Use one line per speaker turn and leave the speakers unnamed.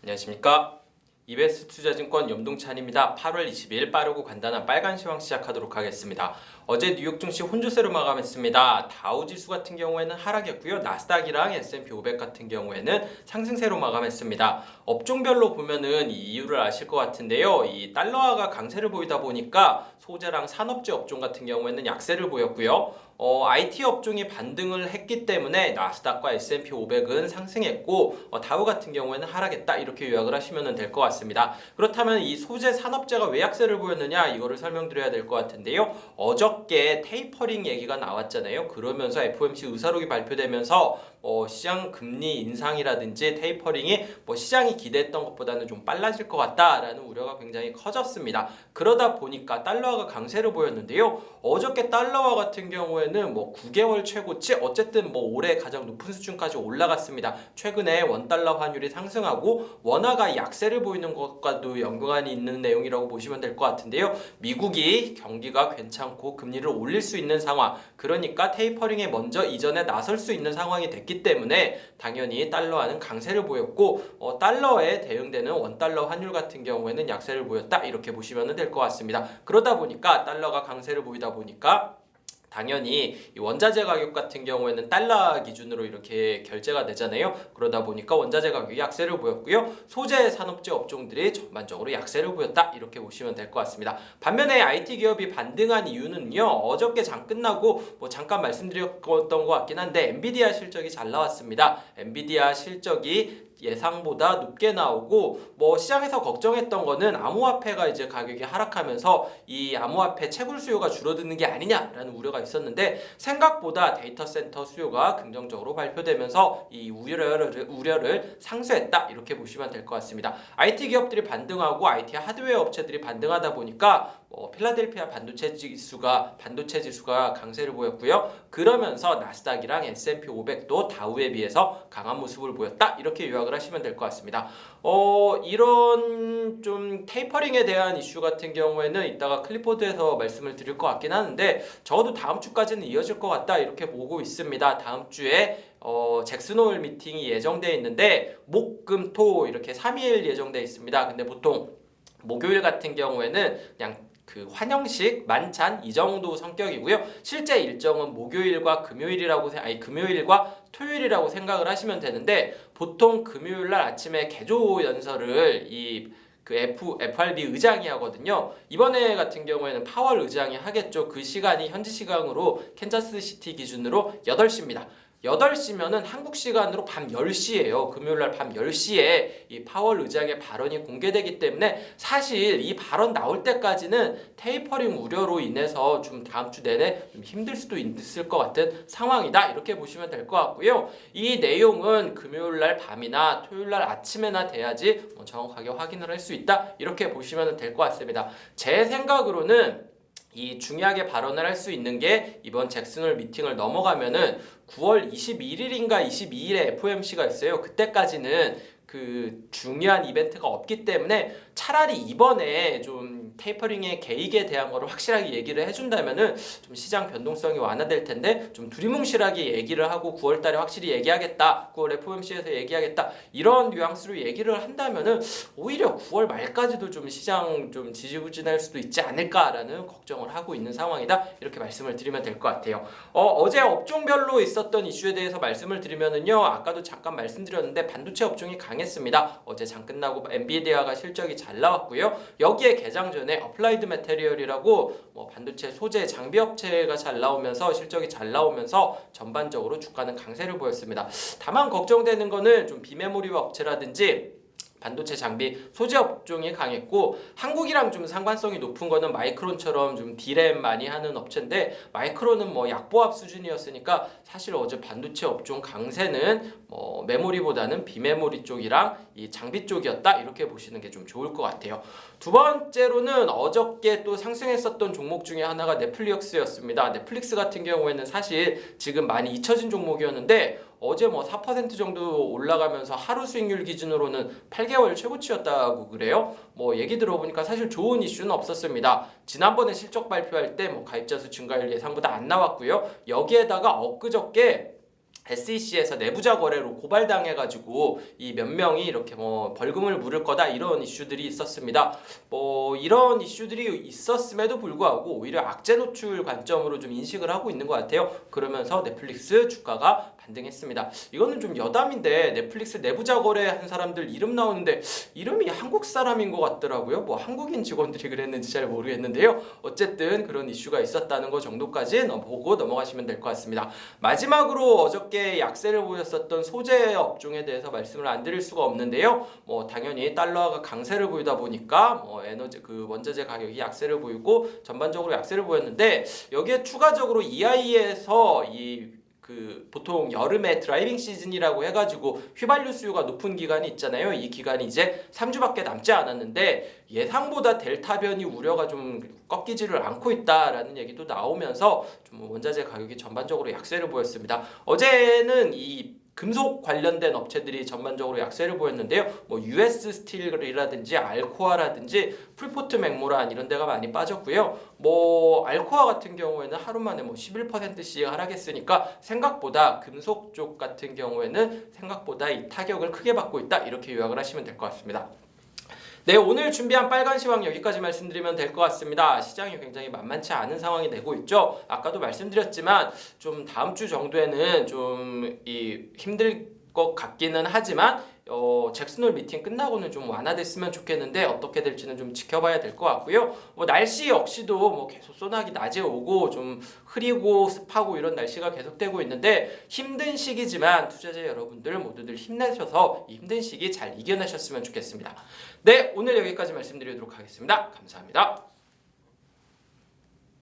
안녕하십니까. 이베스트 투자증권 염동찬입니다. 8월 20일 빠르고 간단한 빨간 시황 시작하도록 하겠습니다. 어제 뉴욕 증시 혼조세로 마감했습니다. 다우지수 같은 경우에는 하락했고요. 나스닥이랑 S&P 500 같은 경우에는 상승세로 마감했습니다. 업종별로 보면은 이 이유를 아실 것 같은데요. 이 달러화가 강세를 보이다 보니까 소재랑 산업재 업종 같은 경우에는 약세를 보였고요. IT 업종이 반등을 했기 때문에 나스닥과 S&P 500은 상승했고 다우 같은 경우에는 하락했다 이렇게 요약을 하시면 될 것 같습니다. 그렇다면 이 소재 산업재가 왜 약세를 보였느냐 이거를 설명드려야 될 것 같은데요. 어저께 테이퍼링 얘기가 나왔잖아요. 그러면서 FOMC 의사록이 발표되면서 시장 금리 인상이라든지 테이퍼링이 시장이 기대했던 것보다는 좀 빨라질 것 같다라는 우려가 굉장히 커졌습니다. 그러다 보니까 달러화가 강세를 보였는데요. 어저께 달러화 같은 경우에는 9개월 최고치 어쨌든 올해 가장 높은 수준까지 올라갔습니다. 최근에 원달러 환율이 상승하고 원화가 약세를 보이는 것과도 연관이 있는 내용이라고 보시면 될 것 같은데요. 미국이 경기가 괜찮고 금리를 올릴 수 있는 상황, 그러니까 테이퍼링에 먼저 이전에 나설 수 있는 상황이 됐기 때문에 당연히 달러화는 강세를 보였고 달러에 대응되는 원달러 환율 같은 경우에는 약세를 보였다 이렇게 보시면 될 것 같습니다. 그러다 보니까 달러가 강세를 보이다 보니까 당연히 이 원자재 가격 같은 경우에는 달러 기준으로 이렇게 결제가 되잖아요. 그러다 보니까 원자재 가격이 약세를 보였고요. 소재 산업재 업종들이 전반적으로 약세를 보였다 이렇게 보시면 될 것 같습니다. 반면에 IT 기업이 반등한 이유는요. 어저께 장 끝나고 잠깐 말씀드렸던 것 같긴 한데 엔비디아 실적이 잘 나왔습니다. 엔비디아 실적이 예상보다 높게 나오고 시장에서 걱정했던 거는 암호화폐가 이제 가격이 하락하면서 이 암호화폐 채굴 수요가 줄어드는 게 아니냐라는 우려가 있었는데 생각보다 데이터 센터 수요가 긍정적으로 발표되면서 이 우려를 상쇄했다 이렇게 보시면 될 것 같습니다. IT 기업들이 반등하고 IT 하드웨어 업체들이 반등하다 보니까 필라델피아 반도체 지수가 강세를 보였고요. 그러면서 나스닥이랑 S&P 500도 다우에 비해서 강한 모습을 보였다 이렇게 요약을 하시면 될 것 같습니다. 이런 좀 테이퍼링에 대한 이슈 같은 경우에는 이따가 클리포드에서 말씀을 드릴 것 같긴 하는데 적어도 다음 주까지는 이어질 것 같다 이렇게 보고 있습니다. 다음 주에 잭슨 홀 미팅이 예정되어 있는데 목, 금, 토 이렇게 3일 예정되어 있습니다. 근데 보통 목요일 같은 경우에는 그냥 환영식, 만찬 이 정도 성격이고요. 실제 일정은 목요일과 금요일과 토요일이라고 생각을 하시면 되는데 보통 금요일 날 아침에 개조 연설을 FRB 의장이 하거든요. 이번에 같은 경우에는 파월 의장이 하겠죠. 그 시간이 현지 시간으로 캔자스시티 기준으로 8시입니다. 8시면은 한국 시간으로 밤 10시예요. 금요일날 밤 10시에 이 파월 의장의 발언이 공개되기 때문에 사실 이 발언 나올 때까지는 테이퍼링 우려로 인해서 좀 다음 주 내내 좀 힘들 수도 있을 것 같은 상황이다. 이렇게 보시면 될 것 같고요. 이 내용은 금요일날 밤이나 토요일날 아침에나 돼야지 정확하게 확인을 할 수 있다. 이렇게 보시면 될 것 같습니다. 제 생각으로는 이 중요하게 발언을 할 수 있는 게 이번 잭슨홀 미팅을 넘어가면은 9월 21일인가 22일에 FOMC가 있어요. 그때까지는 그 중요한 이벤트가 없기 때문에 차라리 이번에 좀 테이퍼링의 계획에 대한 거를 확실하게 얘기를 해준다면은 좀 시장 변동성이 완화될 텐데 좀 두리뭉실하게 얘기를 하고 9월 달에 확실히 얘기하겠다. 9월 FOMC에서 얘기하겠다. 이런 뉘앙스로 얘기를 한다면은 오히려 9월 말까지도 좀 시장 좀 지지부진할 수도 있지 않을까라는 걱정을 하고 있는 상황이다. 이렇게 말씀을 드리면 될 것 같아요. 어제 업종별로 있었던 이슈에 대해서 말씀을 드리면은요. 아까도 잠깐 말씀드렸는데 반도체 업종이 강했습니다. 어제 장 끝나고 엔비디아가 실적이 잘 나왔고요. 여기에 개장 전에 어플라이드 매테리얼이라고 반도체 소재 장비 업체가 잘 나오면서 실적이 잘 나오면서 전반적으로 주가는 강세를 보였습니다. 다만 걱정되는 거는 좀 비메모리 업체라든지 반도체 장비 소재 업종이 강했고 한국이랑 좀 상관성이 높은 거는 마이크론처럼 좀 디램 많이 하는 업체인데 마이크론은 약보합 수준이었으니까 사실 어제 반도체 업종 강세는 메모리보다는 비메모리 쪽이랑 이 장비 쪽이었다 이렇게 보시는 게 좀 좋을 것 같아요. 두 번째로는 어저께 또 상승했었던 종목 중에 하나가 넷플릭스였습니다. 넷플릭스 같은 경우에는 사실 지금 많이 잊혀진 종목이었는데 어제 4% 정도 올라가면서 하루 수익률 기준으로는 8개월 최고치였다고 그래요. 얘기 들어보니까 사실 좋은 이슈는 없었습니다. 지난번에 실적 발표할 때 가입자 수 증가율 예상보다 안 나왔고요. 여기에다가 엊그저께 SEC에서 내부자 거래로 고발당해가지고 이 몇 명이 이렇게 뭐 벌금을 물을 거다 이런 이슈들이 있었습니다. 뭐 이런 이슈들이 있었음에도 불구하고 오히려 악재 노출 관점으로 좀 인식을 하고 있는 것 같아요. 그러면서 넷플릭스 주가가 반등했습니다. 이거는 좀 여담인데 넷플릭스 내부자 거래한 사람들 이름 나오는데 이름이 한국 사람인 것 같더라고요. 뭐 한국인 직원들이 그랬는지 잘 모르겠는데요. 어쨌든 그런 이슈가 있었다는 거 정도까지 보고 넘어가시면 될 것 같습니다. 마지막으로 어저께 약세를 보였었던 소재 업종에 대해서 말씀을 안 드릴 수가 없는데요. 뭐 당연히 달러가 강세를 보이다 보니까 뭐 에너지 그 원자재 가격이 약세를 보이고 전반적으로 약세를 보였는데 여기에 추가적으로 EI에서 보통 여름에 드라이빙 시즌이라고 해가지고 휘발유 수요가 높은 기간이 있잖아요. 이 기간이 이제 3주밖에 남지 않았는데 예상보다 델타 변이 우려가 좀 꺾이지를 않고 있다라는 얘기도 나오면서 좀 원자재 가격이 전반적으로 약세를 보였습니다. 어제는 이 금속 관련된 업체들이 전반적으로 약세를 보였는데요. 뭐 US 스틸이라든지 알코아라든지 프리포트 맥모란 이런 데가 많이 빠졌고요. 뭐 알코아 같은 경우에는 하루 만에 뭐 11%씩 하락했으니까 생각보다 금속 쪽 같은 경우에는 생각보다 이 타격을 크게 받고 있다. 이렇게 요약을 하시면 될 것 같습니다. 네, 오늘 준비한 빨간 시황 여기까지 말씀드리면 될 것 같습니다. 시장이 굉장히 만만치 않은 상황이 되고 있죠. 아까도 말씀드렸지만 좀 다음 주 정도에는 좀 힘들 것 같기는 하지만 잭슨홀 미팅 끝나고는 좀 완화됐으면 좋겠는데 어떻게 될지는 좀 지켜봐야 될 것 같고요. 뭐 날씨 역시도 뭐 계속 소나기 낮에 오고 좀 흐리고 습하고 이런 날씨가 계속되고 있는데 힘든 시기지만 투자자 여러분들 모두들 힘내셔서 이 힘든 시기 잘 이겨내셨으면 좋겠습니다. 네, 오늘 여기까지 말씀드리도록 하겠습니다. 감사합니다.